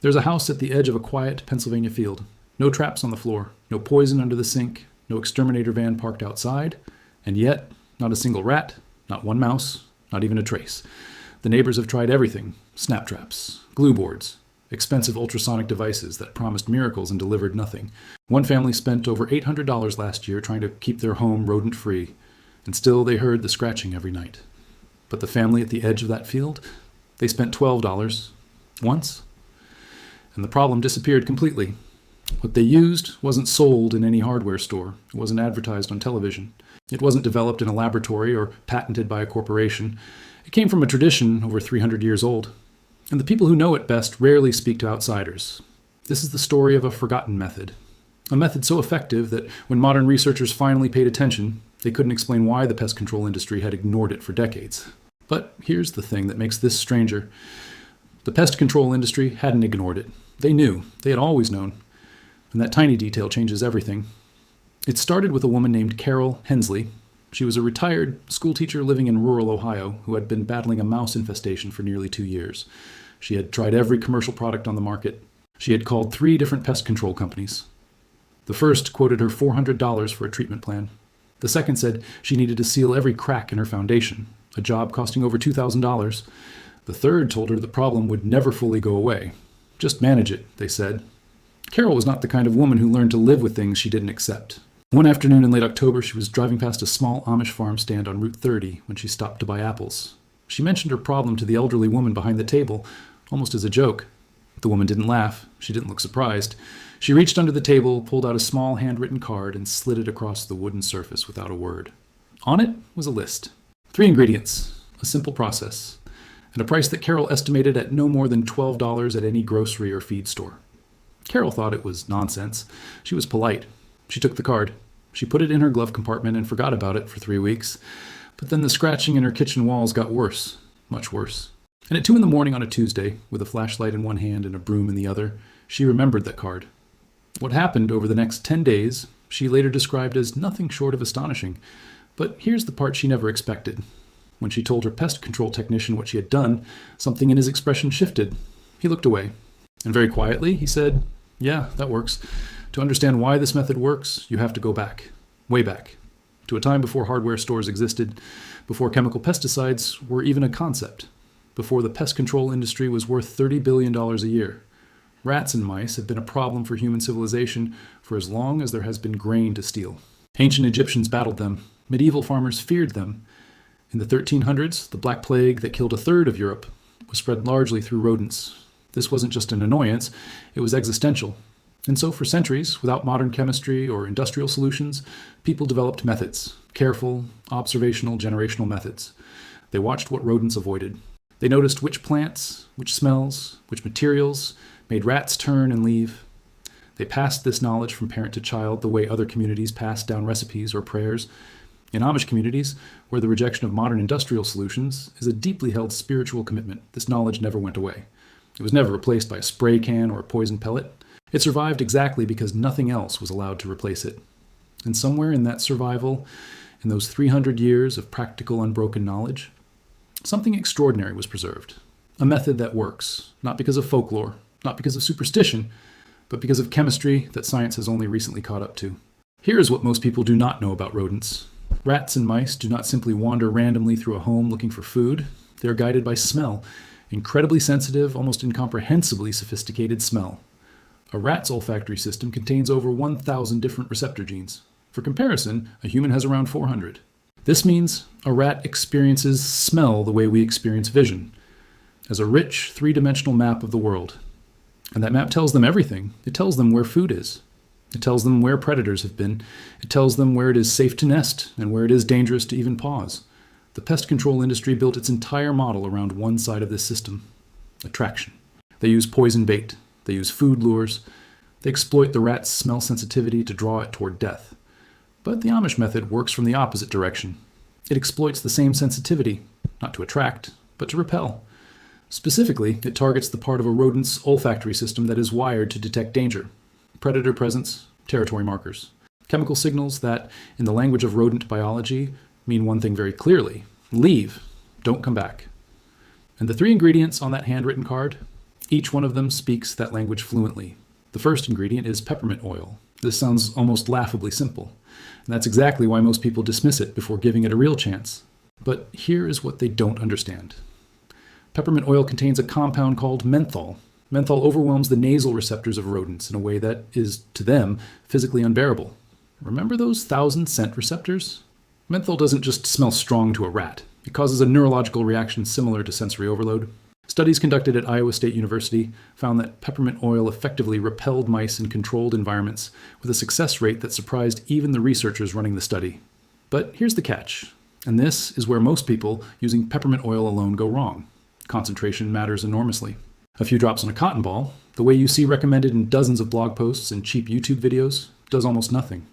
There's a house at the edge of a quiet Pennsylvania field. No traps on the floor, no poison under the sink, no exterminator van parked outside, and yet not a single rat, not one mouse, not even a trace. The neighbors have tried everything: snap traps, glue boards, expensive ultrasonic devices that promised miracles and delivered nothing. One family spent over $800 last year trying to keep their home rodent-free, and still they heard the scratching every night. But the family at the edge of that field, they spent $12 once, and the problem disappeared completely. What they used wasn't sold in any hardware store. It wasn't advertised on television. It wasn't developed in a laboratory or patented by a corporation. It came from a tradition over 300 years old. And the people who know it best rarely speak to outsiders. This is the story of a forgotten method. A method so effective that when modern researchers finally paid attention, they couldn't explain why the pest control industry had ignored it for decades. But here's the thing that makes this stranger. The pest control industry hadn't ignored it. They knew. They had always known. And that tiny detail changes everything. It started with a woman named Carol Hensley. She was a retired schoolteacher living in rural Ohio who had been battling a mouse infestation for nearly 2 years. She had tried every commercial product on the market. She had called 3 different pest control companies. The first quoted her $400 for a treatment plan. The second said she needed to seal every crack in her foundation, a job costing over $2,000. The third told her the problem would never fully go away. Just manage it, they said. Carol was not the kind of woman who learned to live with things she didn't accept. One afternoon in late October, she was driving past a small Amish farm stand on Route 30 when she stopped to buy apples. She mentioned her problem to the elderly woman behind the table, almost as a joke. The woman didn't laugh. She didn't look surprised. She reached under the table, pulled out a small handwritten card, and slid it across the wooden surface without a word. On it was a list. 3 ingredients, a simple process, and a price that Carol estimated at no more than $12 at any grocery or feed store. Carol thought it was nonsense. She was polite. She took the card. She put it in her glove compartment and forgot about it for 3 weeks. But then the scratching in her kitchen walls got worse, much worse. And at 2 a.m. on a Tuesday, with a flashlight in one hand and a broom in the other, she remembered that card. What happened over the next 10 days, she later described as nothing short of astonishing. But here's the part she never expected. When she told her pest control technician what she had done, something in his expression shifted. He looked away. And very quietly, he said, "Yeah, that works. To understand why this method works, you have to go back, way back, to a time before hardware stores existed, before chemical pesticides were even a concept, before the pest control industry was worth $30 billion a year. Rats and mice have been a problem for human civilization for as long as there has been grain to steal. Ancient Egyptians battled them. Medieval farmers feared them. In the 1300s, the Black Plague that killed a third of Europe was spread largely through rodents. This wasn't just an annoyance, it was existential. And so for centuries, without modern chemistry or industrial solutions, people developed methods, careful, observational, generational methods. They watched what rodents avoided. They noticed which plants, which smells, which materials made rats turn and leave. They passed this knowledge from parent to child the way other communities pass down recipes or prayers. In Amish communities, where the rejection of modern industrial solutions is a deeply held spiritual commitment, this knowledge never went away. It was never replaced by a spray can or a poison pellet. It survived exactly because nothing else was allowed to replace it. And somewhere in that survival, in those 300 years of practical unbroken knowledge, something extraordinary was preserved. A method that works, not because of folklore, not because of superstition, but because of chemistry that science has only recently caught up to. Here is what most people do not know about rodents. Rats and mice do not simply wander randomly through a home looking for food. They are guided by smell, incredibly sensitive, almost incomprehensibly sophisticated smell. A rat's olfactory system contains over 1,000 different receptor genes. For comparison, a human has around 400. This means a rat experiences smell the way we experience vision, as a rich, 3-dimensional map of the world. And that map tells them everything. It tells them where food is. It tells them where predators have been. It tells them where it is safe to nest and where it is dangerous to even pause. The pest control industry built its entire model around one side of this system: attraction. They use poison bait. They use food lures. They exploit the rat's smell sensitivity to draw it toward death. But the Amish method works from the opposite direction. It exploits the same sensitivity, not to attract, but to repel. Specifically, it targets the part of a rodent's olfactory system that is wired to detect danger: predator presence, territory markers. Chemical signals that, in the language of rodent biology, mean one thing very clearly: leave, don't come back. And the 3 ingredients on that handwritten card? Each one of them speaks that language fluently. The first ingredient is peppermint oil. This sounds almost laughably simple, and that's exactly why most people dismiss it before giving it a real chance. But here is what they don't understand. Peppermint oil contains a compound called menthol. Menthol overwhelms the nasal receptors of rodents in a way that is, to them, physically unbearable. Remember those 1,000 scent receptors? Menthol doesn't just smell strong to a rat. It causes a neurological reaction similar to sensory overload. Studies conducted at Iowa State University found that peppermint oil effectively repelled mice in controlled environments with a success rate that surprised even the researchers running the study. But here's the catch, and this is where most people using peppermint oil alone go wrong. Concentration matters enormously. A few drops on a cotton ball, the way you see recommended in dozens of blog posts and cheap YouTube videos, does almost nothing.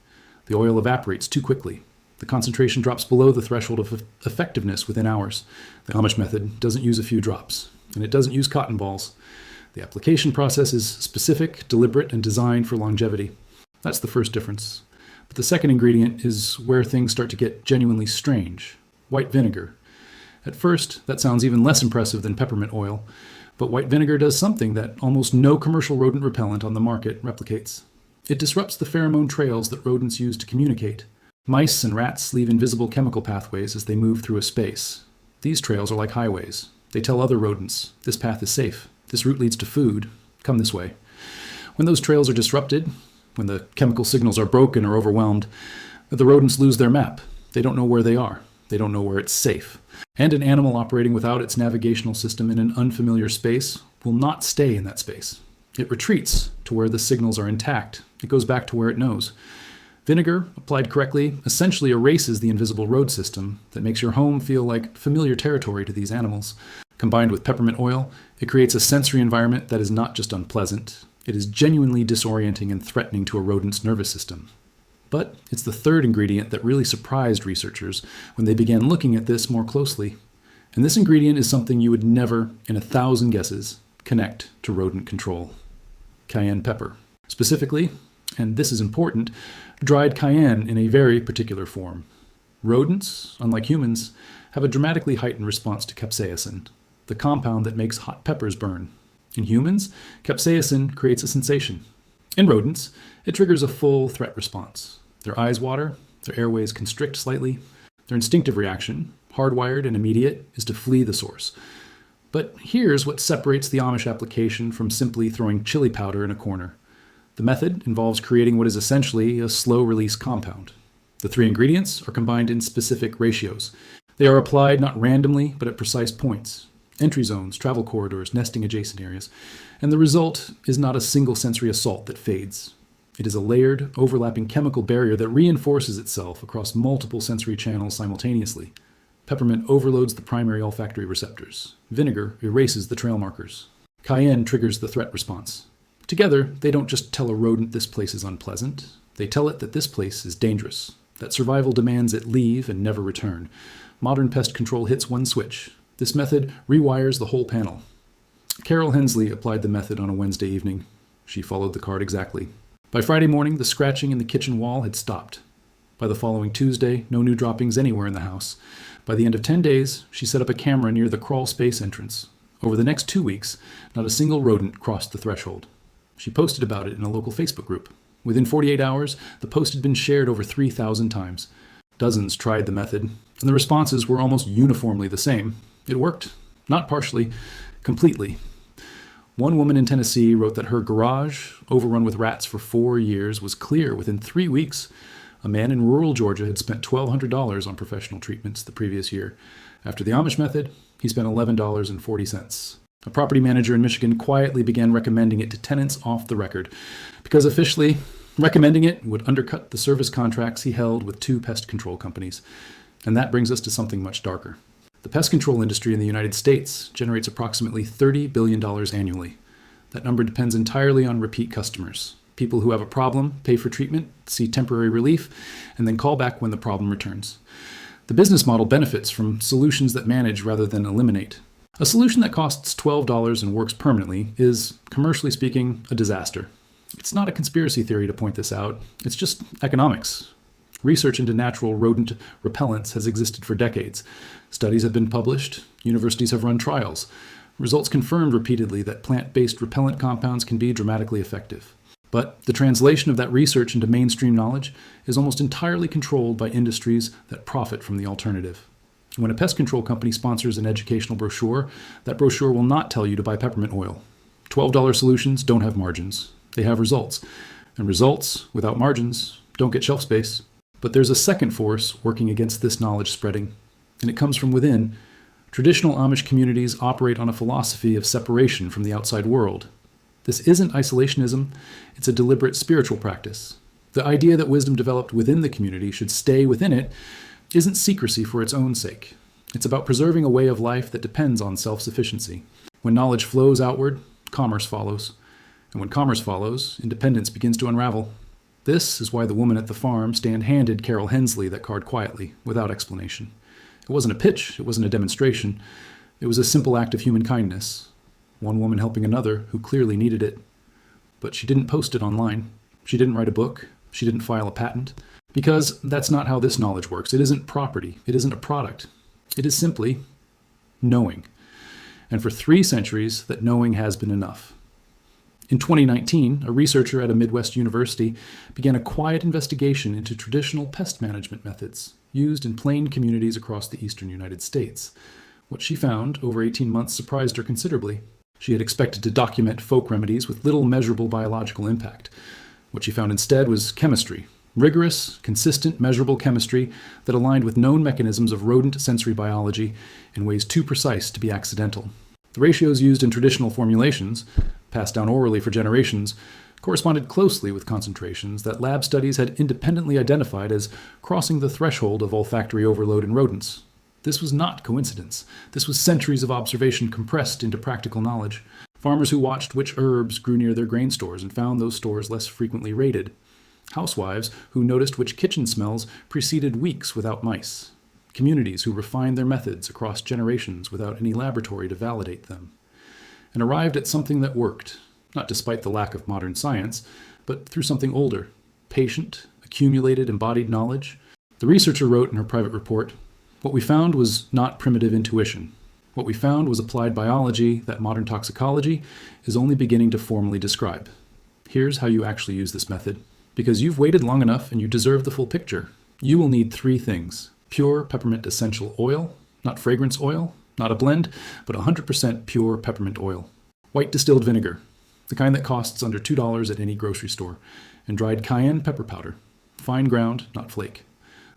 The oil evaporates too quickly. The concentration drops below the threshold of effectiveness within hours. The Amish method doesn't use a few drops, and it doesn't use cotton balls. The application process is specific, deliberate, and designed for longevity. That's the first difference. But the second ingredient is where things start to get genuinely strange. White vinegar. At first, that sounds even less impressive than peppermint oil, but white vinegar does something that almost no commercial rodent repellent on the market replicates. It disrupts the pheromone trails that rodents use to communicate. Mice and rats leave invisible chemical pathways as they move through a space. These trails are like highways. They tell other rodents, this path is safe, this route leads to food, come this way. When those trails are disrupted, when the chemical signals are broken or overwhelmed, the rodents lose their map. They don't know where they are. They don't know where it's safe. And an animal operating without its navigational system in an unfamiliar space will not stay in that space. It retreats to where the signals are intact. It goes back to where it knows. Vinegar, applied correctly, essentially erases the invisible road system that makes your home feel like familiar territory to these animals. Combined with peppermint oil, it creates a sensory environment that is not just unpleasant, it is genuinely disorienting and threatening to a rodent's nervous system. But it's the third ingredient that really surprised researchers when they began looking at this more closely. And this ingredient is something you would never, in 1,000 guesses, connect to rodent control. Cayenne pepper. Specifically, and this is important, dried cayenne in a very particular form. Rodents, unlike humans, have a dramatically heightened response to capsaicin, the compound that makes hot peppers burn. In humans, capsaicin creates a sensation. In rodents, it triggers a full threat response. Their eyes water, their airways constrict slightly. Their instinctive reaction, hardwired and immediate, is to flee the source. But here's what separates the Amish application from simply throwing chili powder in a corner. The method involves creating what is essentially a slow-release compound. The three ingredients are combined in specific ratios. They are applied not randomly, but at precise points. Entry zones, travel corridors, nesting adjacent areas. And the result is not a single sensory assault that fades. It is a layered, overlapping chemical barrier that reinforces itself across multiple sensory channels simultaneously. Peppermint overloads the primary olfactory receptors. Vinegar erases the trail markers. Cayenne triggers the threat response. Together, they don't just tell a rodent this place is unpleasant. They tell it that this place is dangerous, that survival demands it leave and never return. Modern pest control hits one switch. This method rewires the whole panel. Carol Hensley applied the method on a Wednesday evening. She followed the card exactly. By Friday morning, the scratching in the kitchen wall had stopped. By the following Tuesday, no new droppings anywhere in the house. By the end of 10 days, she set up a camera near the crawl space entrance. Over the next 2 weeks, not a single rodent crossed the threshold. She posted about it in a local Facebook group. Within 48 hours, the post had been shared over 3,000 times. Dozens tried the method, and the responses were almost uniformly the same. It worked. Not partially, completely. One woman in Tennessee wrote that her garage, overrun with rats for 4 years, was clear within 3 weeks. A man in rural Georgia had spent $1,200 on professional treatments the previous year. After the Amish method, he spent $11.40. A property manager in Michigan quietly began recommending it to tenants off the record, because officially, recommending it would undercut the service contracts he held with 2 pest control companies. And that brings us to something much darker. The pest control industry in the United States generates approximately $30 billion annually. That number depends entirely on repeat customers, people who have a problem, pay for treatment, see temporary relief, and then call back when the problem returns. The business model benefits from solutions that manage rather than eliminate. A solution that costs $12 and works permanently is, commercially speaking, a disaster. It's not a conspiracy theory to point this out, it's just economics. Research into natural rodent repellents has existed for decades. Studies have been published, universities have run trials. Results confirmed repeatedly that plant-based repellent compounds can be dramatically effective. But the translation of that research into mainstream knowledge is almost entirely controlled by industries that profit from the alternative. When a pest control company sponsors an educational brochure, that brochure will not tell you to buy peppermint oil. $12 solutions don't have margins. They have results. And results, without margins, don't get shelf space. But there's a second force working against this knowledge spreading, and it comes from within. Traditional Amish communities operate on a philosophy of separation from the outside world. This isn't isolationism, it's a deliberate spiritual practice. The idea that wisdom developed within the community should stay within it isn't secrecy for its own sake. It's about preserving a way of life that depends on self-sufficiency. When knowledge flows outward, commerce follows. And when commerce follows, independence begins to unravel. This is why the woman at the farm handed Carol Hensley that card quietly, without explanation. It wasn't a pitch, it wasn't a demonstration. It was a simple act of human kindness. One woman helping another who clearly needed it. But she didn't post it online. She didn't write a book. She didn't file a patent. Because that's not how this knowledge works. It isn't property. It isn't a product. It is simply knowing. And for 3 centuries, that knowing has been enough. In 2019, a researcher at a Midwest university began a quiet investigation into traditional pest management methods used in plain communities across the eastern United States. What she found over 18 months surprised her considerably. She had expected to document folk remedies with little measurable biological impact. What she found instead was chemistry, rigorous, consistent, measurable chemistry that aligned with known mechanisms of rodent sensory biology in ways too precise to be accidental. The ratios used in traditional formulations, passed down orally for generations, corresponded closely with concentrations that lab studies had independently identified as crossing the threshold of olfactory overload in rodents. This was not coincidence. This was centuries of observation compressed into practical knowledge. Farmers who watched which herbs grew near their grain stores and found those stores less frequently raided. Housewives who noticed which kitchen smells preceded weeks without mice. Communities who refined their methods across generations without any laboratory to validate them. And arrived at something that worked, not despite the lack of modern science, but through something older, patient, accumulated, embodied knowledge. The researcher wrote in her private report, "What we found was not primitive intuition. What we found was applied biology that modern toxicology is only beginning to formally describe. Here's how you actually use this method. Because you've waited long enough and you deserve the full picture. You will need 3 things. Pure peppermint essential oil, not fragrance oil, not a blend, but 100% pure peppermint oil. White distilled vinegar, the kind that costs under $2 at any grocery store, and dried cayenne pepper powder, fine ground, not flake.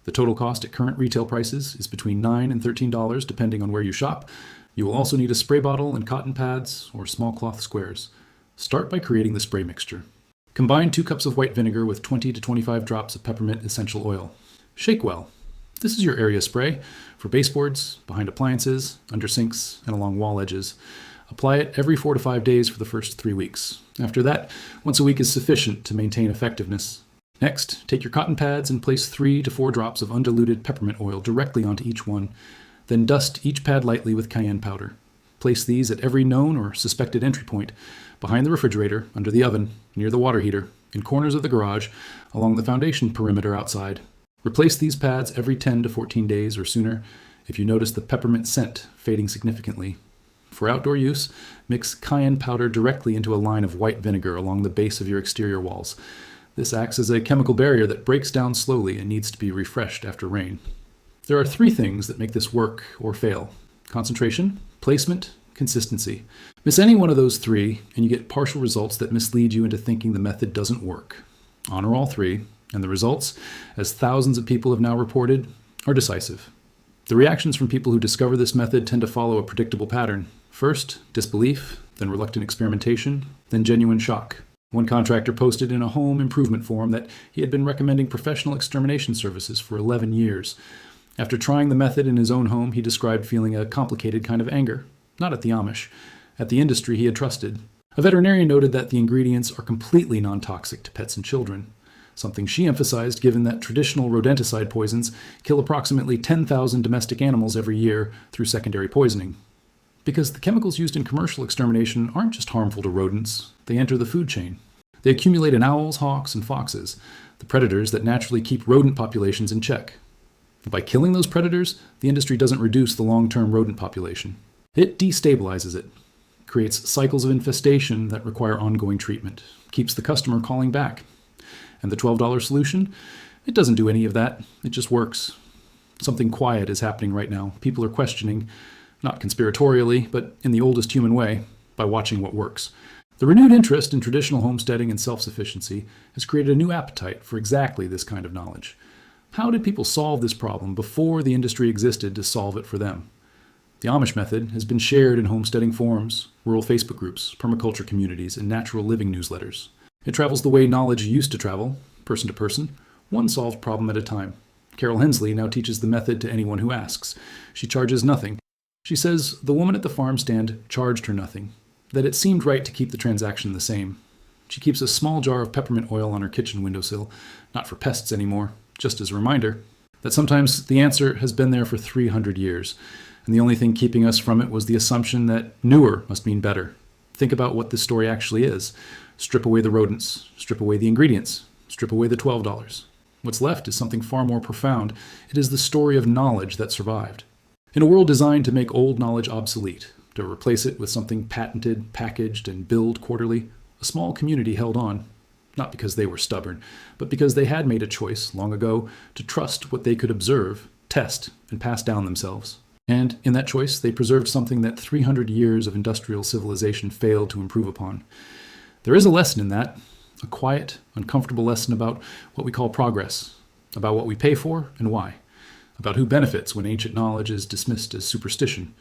The total cost at current retail prices is between $9 and $13 depending on where you shop. You will also need a spray bottle and cotton pads or small cloth squares. Start by creating the spray mixture. Combine 2 cups of white vinegar with 20 to 25 drops of peppermint essential oil. Shake well. This is your area spray for baseboards, behind appliances, under sinks, and along wall edges. Apply it every 4 to 5 days for the first 3 weeks. After that, once a week is sufficient to maintain effectiveness. Next, take your cotton pads and place 3 to 4 drops of undiluted peppermint oil directly onto each one. Then dust each pad lightly with cayenne powder. Place these at every known or suspected entry point, behind the refrigerator, under the oven, near the water heater, in corners of the garage, along the foundation perimeter outside. Replace these pads every 10 to 14 days or sooner if you notice the peppermint scent fading significantly. For outdoor use, mix cayenne powder directly into a line of white vinegar along the base of your exterior walls. This acts as a chemical barrier that breaks down slowly and needs to be refreshed after rain. There are 3 things that make this work or fail: concentration, placement, consistency. Miss any one of those 3, and you get partial results that mislead you into thinking the method doesn't work. Honor all 3, and the results, as thousands of people have now reported, are decisive. The reactions from people who discover this method tend to follow a predictable pattern. First, disbelief, then reluctant experimentation, then genuine shock. One contractor posted in a home improvement forum that he had been recommending professional extermination services for 11 years. After trying the method in his own home, he described feeling a complicated kind of anger, not at the Amish, at the industry he had trusted. A veterinarian noted that the ingredients are completely non-toxic to pets and children, something she emphasized given that traditional rodenticide poisons kill approximately 10,000 domestic animals every year through secondary poisoning. Because the chemicals used in commercial extermination aren't just harmful to rodents, they enter the food chain. They accumulate in owls, hawks, and foxes, the predators that naturally keep rodent populations in check. By killing those predators, the industry doesn't reduce the long-term rodent population. It destabilizes it. creates cycles of infestation that require ongoing treatment, keeps the customer calling back. And the $12 solution? It doesn't do any of that. It just works. Something quiet is happening right now. People are questioning, not conspiratorially, but in the oldest human way, by watching what works. The renewed interest in traditional homesteading and self-sufficiency has created a new appetite for exactly this kind of knowledge. How did people solve this problem before the industry existed to solve it for them? The Amish method has been shared in homesteading forums, rural Facebook groups, permaculture communities, and natural living newsletters. It travels the way knowledge used to travel, person to person, one solved problem at a time. Carol Hensley now teaches the method to anyone who asks. She charges nothing. She says the woman at the farm stand charged her nothing, that it seemed right to keep the transaction the same. She keeps a small jar of peppermint oil on her kitchen windowsill, not for pests anymore, just as a reminder that sometimes the answer has been there for 300 years, and the only thing keeping us from it was the assumption that newer must mean better. Think about what this story actually is. Strip away the rodents, strip away the ingredients, strip away the $12. What's left is something far more profound. It is the story of knowledge that survived. In a world designed to make old knowledge obsolete, to replace it with something patented, packaged, and billed quarterly, a small community held on, not because they were stubborn, but because they had made a choice long ago to trust what they could observe, test, and pass down themselves. And in that choice, they preserved something that 300 years of industrial civilization failed to improve upon. There is a lesson in that, a quiet, uncomfortable lesson about what we call progress, about what we pay for and why, about who benefits when ancient knowledge is dismissed as superstition.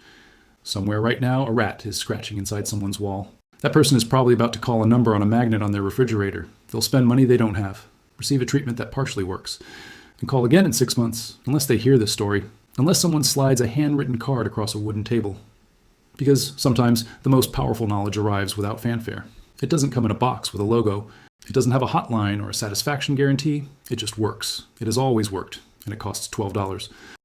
Somewhere right now, a rat is scratching inside someone's wall. That person is probably about to call a number on a magnet on their refrigerator. They'll spend money they don't have, receive a treatment that partially works, and call again in 6 months, unless they hear this story, unless someone slides a handwritten card across a wooden table. Because sometimes the most powerful knowledge arrives without fanfare. It doesn't come in a box with a logo. It doesn't have a hotline or a satisfaction guarantee. It just works. It has always worked, and it costs $12.